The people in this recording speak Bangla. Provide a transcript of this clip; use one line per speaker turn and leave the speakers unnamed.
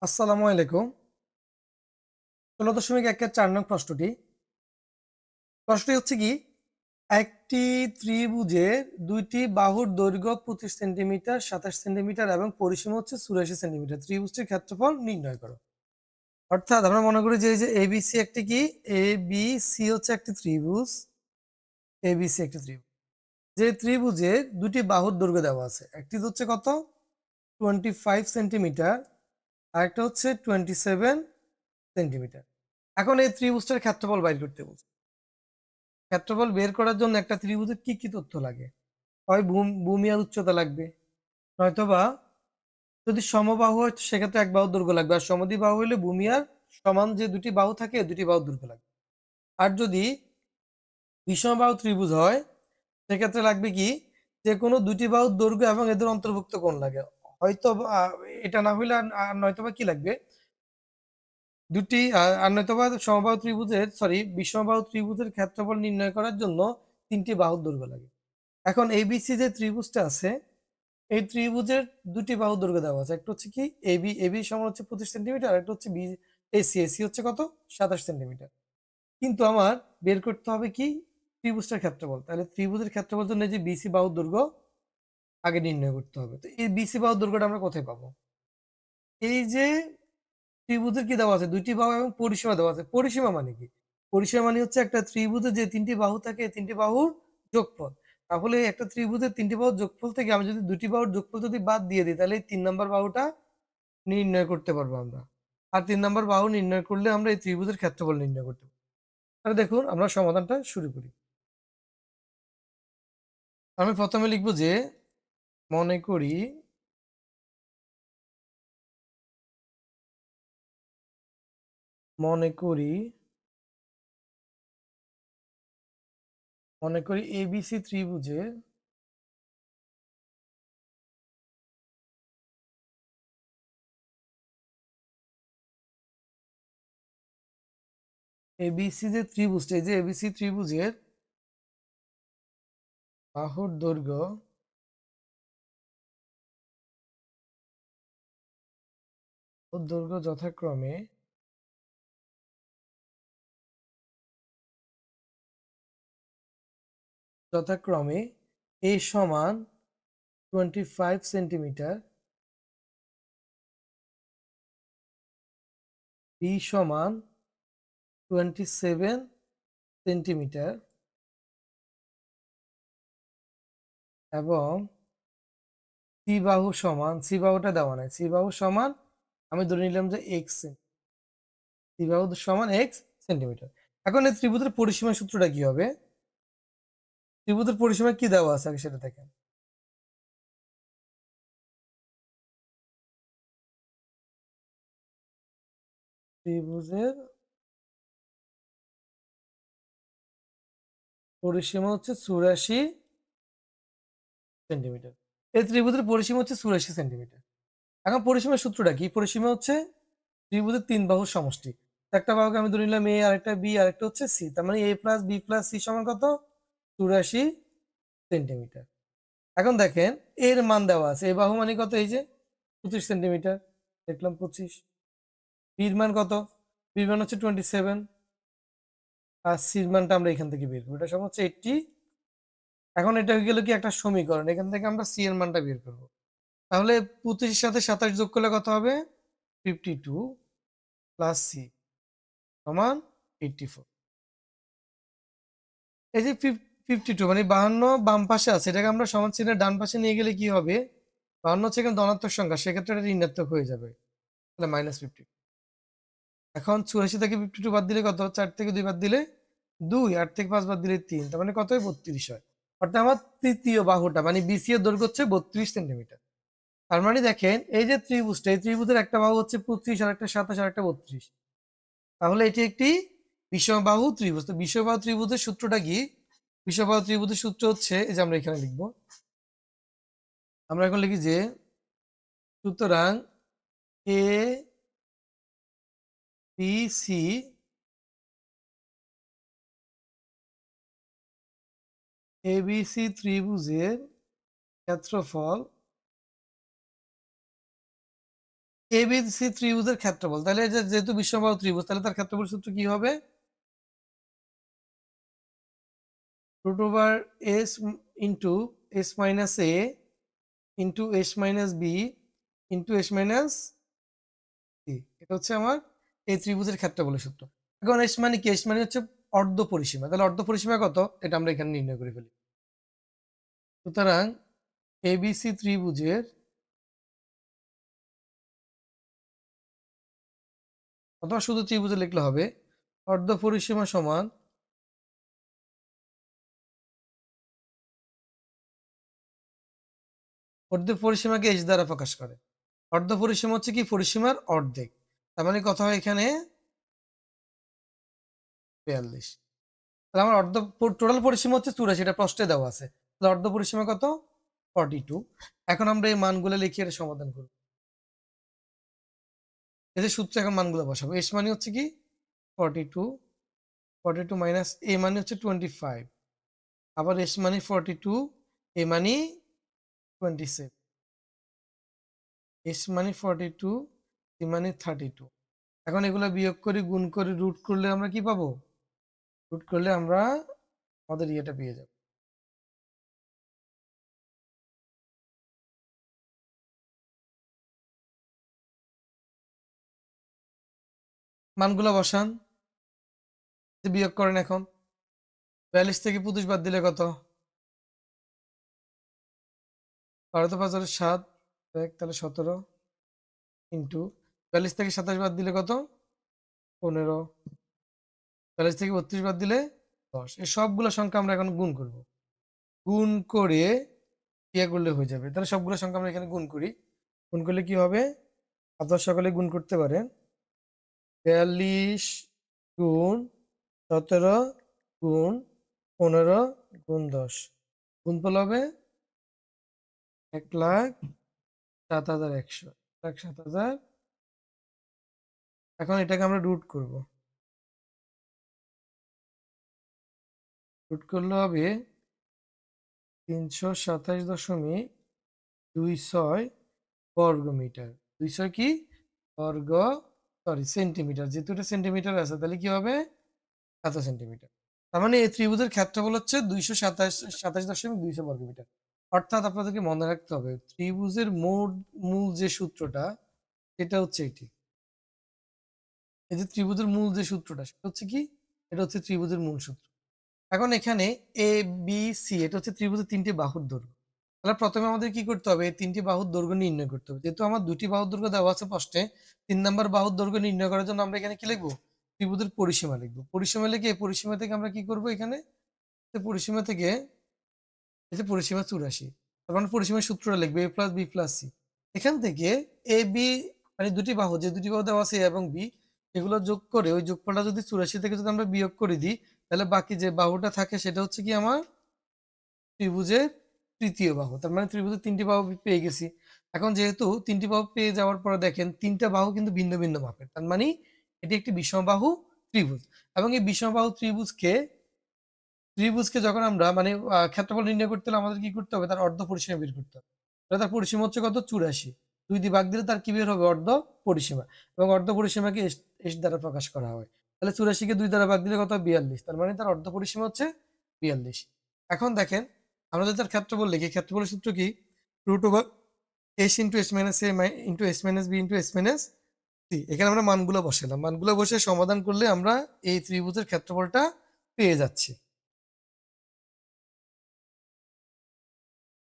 আসসালামু আলাইকুম। ১৬.১-এর ৪ নং প্রশ্নটি হচ্ছে কি, একটি ত্রিভুজের দুইটি বাহুর দৈর্ঘ্য ২৫ সেন্টিমিটার, ২৭ সেন্টিমিটার এবং পরিসীমা হচ্ছে ৮৪ সেন্টিমিটার। ত্রিভুজটির ক্ষেত্রফল নির্ণয় করো। অর্থাৎ আমরা মনে করি যে এই যে এবিসি একটি কি, এবিসি হচ্ছে একটি ত্রিভুজ, এবিসি একটি ত্রিভুজ। যে ত্রিভুজের দুটি বাহুর দৈর্ঘ্য দেওয়া আছে, একটি হচ্ছে কত 25 সেন্টিমিটার, আরেকটা হচ্ছে 27 সেন্টিমিটার। এখন এই ত্রিভুজটার ক্ষেত্রফল বাইর করতে বলছে। ক্ষেত্রফল বের করার জন্য একটা ত্রিভুজের কি কি তথ্য লাগে? হয় ভূমি আর উচ্চতা লাগবে, নয়তোবা যদি সমবাহু হয় সেক্ষেত্রে এক বাহুর দৈর্ঘ্য লাগবে, আর সমদ্বিবাহু হলে ভূমি আর সমান যে দুটি বাহু থাকে দুটি বাহুর দৈর্ঘ্য লাগবে। আর যদি বিষমবাহু ত্রিভুজ হয় সেক্ষেত্রে লাগবে কি, যে কোনো দুটি বাহুর দৈর্ঘ্য এবং এদের অন্তর্ভুক্ত কোণ লাগে। হয়তো এটা না হইলে আর নয়তোবা কি লাগবে, দুটি আর নয়তোবা সমবাহু ত্রিভুজের বিষমবাহু ত্রিভুজের ক্ষেত্রফল নির্ণয় করার জন্য তিনটি বাহুর দৈর্ঘ্য লাগে। এখন এবিসি যে ত্রিভুজটা আছে, এই ত্রিভুজের দুটি বাহু দৈর্ঘ্য দেওয়া আছে। একটা হচ্ছে কি এবি সমান হচ্ছে 25 সেন্টিমিটার, একটা হচ্ছে বি এসি হচ্ছে কত 27 সেন্টিমিটার। কিন্তু আমার বের করতে হবে কি, ত্রিভুজটার ক্ষেত্রফল। তাহলে ত্রিভুজের ক্ষেত্রফল জন্য যে বিসি বাহুর দৈর্ঘ্য আগে নির্ণয় করতে হবে। তো এই বিসি বাহুর দৈর্ঘ্যটা আমরা কোথায় পাবো? এই যে ত্রিভুজের কি দেওয়া আছে, দুইটি বাহু এবং পরিসীমা দেওয়া আছে। পরিসীমা মানে কি? পরিসীমা মানে হচ্ছে একটা ত্রিভুজে যে তিনটি বাহু থাকে এই তিনটি বাহুর যোগফল। তাহলে একটা ত্রিভুজের তিনটি বাহুর যোগফল থেকে আমি যদি দুটি বাহুর যোগফল যদি বাদ দিয়ে দিই, তাহলে এই ৩ নম্বর বাহুটা নির্ণয় করতে পারবো আমরা। আর ৩ নম্বর বাহু নির্ণয় করলে আমরা এই ত্রিভুজের ক্ষেত্রফল নির্ণয় করতে পারবো। তাহলে দেখুন আমরা সমাধানটা শুরু করি। আমি প্রথমে লিখব যে মনে করি মনে করি মনে করি এবিসি ত্রিভুজের এবিসি যে ত্রিভুজটা, এই যে এবিসি ত্রিভুজের বাহুর দৈর্ঘ্য যথাক্রমে এ সমান 25 সেন্টিমিটার, বি সমান 27 সেন্টিমিটার এবং সি বাহুটা দেওয়া নাই, সি বাহু সমান আমি ধরে নিলাম যে সি বাহু সমান এক্স সেন্টিমিটার। এখন এই ত্রিভুজের পরিসীমা সূত্রটা কি হবে? ত্রিভুজের পরিসীমা কি দেওয়া আছে আগে সেটা দেখেন। ত্রিভুজের পরিসীমা হচ্ছে ৮৪ সেন্টিমিটার। এই ত্রিভুজের পরিসীমা হচ্ছে ৮৪ সেন্টিমিটার। এখন পরিসীমার সূত্রটা কি? পরিসীমা হচ্ছে ত্রিভুজের তিন বাহুর সমষ্টি। একটা বাহুকে আমি ধরে নিলাম এ, আরেকটা বি, আরেকটা হচ্ছে সি। তার মানে এ প্লাস বি প্লাস সি সমান কত ৮৪ সেন্টিমিটার। এখন দেখেন এর মান দেওয়া আছে, এ বাহু মানে কত, এই যে 25 সেন্টিমিটার, দেখলাম 25। বির মান কত? বির মান হচ্ছে 27, আর সির মানটা আমরা এখান থেকে বের করবো, এটা সমান হচ্ছে 80। এখন এটা হয়ে গেল কি একটা সমীকরণ, এখান থেকে আমরা সি এর মানটা বের করবো। তাহলে 25 সাথে 27 যোগ করলে কত হবে? 52 প্লাস সি সমান 84। এই যে 52 মানে 52 বাম পাশে আছে, এটাকে আমরা সমান চিহ্নের ডান পাশে নিয়ে গেলে কি হবে? 52 হচ্ছে এখানে ধনাত্মক সংখ্যা, সেক্ষেত্রে এটা ঋণাত্মক হয়ে যাবে, তাহলে -50। এখন 84 থেকে 52 বাদ দিলে কত? 4 থেকে 2 বাদ দিলে 2, 8 থেকে 5 বাদ দিলে 3, তার মানে কত হয়? 32 হয়। অর্থাৎ আমার তৃতীয় বাহুটা মানে বিসি এর দৈর্ঘ্য হচ্ছে 32 সেন্টিমিটার। তার মানে দেখেন এই যে ত্রিভুজটা, এই ত্রিভুজের একটা বাহু হচ্ছে 25, আর একটা 27, আর একটা 32। তাহলে এটি একটি বিষমবাহু ত্রিভুজ। তো বিষমবাহু ত্রিভুজের সূত্রটা কি? বিষমবাহু ত্রিভুজের সূত্র হচ্ছে, এই যে আমরা এখানে লিখবো, আমরা এখন লিখি যে সুতরাং এ বি সি এবিসি ত্রিভুজের ক্ষেত্রফল এবিসি ত্রিভুজের ক্ষেত্রফল, তাহলে যেহেতু বিষমবাহু ত্রিভুজ, তাহলে তার ক্ষেত্রফল সূত্র কি হবে? Root over S into S minus A into S minus B into S minus C. এটা হচ্ছে আমার এই ত্রিভুজের ক্ষেত্রফলের সূত্র। এখন এস মানে কি? এস মানে হচ্ছে অর্ধ পরিসীমা। তাহলে অর্ধ পরিসীমা কত? এটা আমরা এখানে নির্ণয় করে ফেলি। সুতরাং এবিসি ত্রিভুজের অথবা শুধু ত্রিভুজে লিখলে হবে অর্ধ পরিসীমা সমান অর্ধ পরিসীমাকে এইচ দ্বারা প্রকাশ করে। অর্ধ পরিসীমা হচ্ছে কি? পরিসীমার অর্ধেক। তার মানে কথা হয় এখানে 42। তাহলে আমার অর্ধ টোটাল পরিসীমা হচ্ছে 84, এটা প্রশ্নে দেওয়া আছে। তাহলে অর্ধ পরিসীমা কত? 42। এখন আমরা এই মানগুলো লিখে এটা সমাধান করব। এই যে সূত্রে এখন মানগুলো বসাবো। এস মানে হচ্ছে কি? 42, 42 মাইনাস এ মানে হচ্ছে 25, আবার এস মানে 42, এ মানে 27, এস মানে 42, সি মানে 32। এখন এগুলো বিয়োগ করে গুণ করে রুট করলে আমরা কি পাবো? রুট করলে আমরা আমাদের ইয়েটা পেয়ে যাব। মানগুলো বসান, বিয়োগ করেন। এখন 42 থেকে 25 বাদ দিলে কত? 12 5 7, তাহলে 17 ইন্টু 42 থেকে 27 বাদ দিলে কত? 15। 42 থেকে 32 বাদ দিলে 10। এই সবগুলো সংখ্যা আমরা এখন গুণ করব। গুণ করে ইয়ে করলে হয়ে যাবে। তাহলে সবগুলো সংখ্যা আমরা এখানে গুণ করি। গুণ করলে কি হবে? আপনারা সকলে গুণ করতে পারেন। 42 গুণ 17 গুণ 15 গুণ 10, গুণফল হবে 1,07,100, 1,07,000। এখন এটাকে আমরা রুট করব। রুট করলে হবে 327.26 বর্গ মিটার। 200 কি? বর্গ, সরি সেন্টিমিটার। যেহেতু এটা সেন্টিমিটার আছে তাহলে কি হবে? এত সেন্টিমিটার। তার মানে এই ত্রিভুজের ক্ষেত্রফল হচ্ছে 227.200 বর্গ মিটার। অর্থাৎ আপনাদেরকে মনে রাখতে হবে ত্রিভুজের মূল যে সূত্রটা, এটা হচ্ছে এটি। এই যে ত্রিভুজের মূল যে সূত্রটা, সেটা হচ্ছে কি? এটা হচ্ছে ত্রিভুজের মূল সূত্র। এখন এখানে এ বি সি এটা হচ্ছে ত্রিভুজের 3টি বাহুর দৈর্ঘ্য। তাহলে প্রথমে আমাদের কি করতে হবে? এই 3টি বাহুর দৈর্ঘ্য নির্ণয় করতে হবে। যেহেতু আমার 2টি বাহুর দৈর্ঘ্য দেওয়া আছে প্রশ্নে, 3 নাম্বার বাহুর দৈর্ঘ্য নির্ণয় করার জন্য আমরা এখানে কি লিখবো? ত্রিভুজের পরিসীমা লিখবো। পরিসীমা লিখে এই পরিসীমা থেকে আমরা কি করব? এখানে পরিসীমা থেকে এই যে পরিসীমা 84, তার মানে পরিসীমার সূত্রটা লিখবো a plus B plus C. এখান থেকে এ বি মানে দুটি বাহু, যে দুটি বাহু দেওয়া আছে এ এবং বি, এগুলো যোগ করে ওই যোগফলটা যদি 84 থেকে যদি আমরা বিয়োগ করে দিই, তাহলে বাকি যে বাহুটা থাকে সেটা হচ্ছে কি আমার ত্রিভুজের তৃতীয় বাহু। তার মানে ত্রিভুজের 3টি বাহু পেয়ে গেছি। এখন যেহেতু 3টি বাহু পেয়ে যাওয়ার পরে দেখেন 3টা বাহু কিন্তু ভিন্ন ভিন্ন মাপের, তার মানে এটি একটি বিষমবাহু ত্রিভুজ। এবং এই বিষমবাহু ত্রিভুজকে যখন আমরা মানে ক্ষেত্রফল নির্ণয় করতে হলে আমাদের কি করতে হবে? তার অর্ধ পরিসীমা বের করতে হবে। তাহলে তার পরিসীমা হচ্ছে কত? 84। 2 দিয়ে ভাগ দিলে তার কি বের হবে? অর্ধ পরিসীমা। এবং অর্ধ পরিসীমাকে এস দ্বারা প্রকাশ করা হয়। তাহলে 84 কে 2 দ্বারা ভাগ দিলে কত? 42। তার মানে তার অর্ধ পরিসীমা হচ্ছে 42। এখন দেখেন আমরা যদি তার ক্ষেত্রফল লিখি, ক্ষেত্রফলের সূত্র কি? Root over S into S minus A into S minus B into S minus C. এখানে আমরা মানগুলো বসালাম। মানগুলো বসে সমাধান করলে আমরা এই ত্রিভুজের ক্ষেত্রফলটা পেয়ে যাচ্ছি।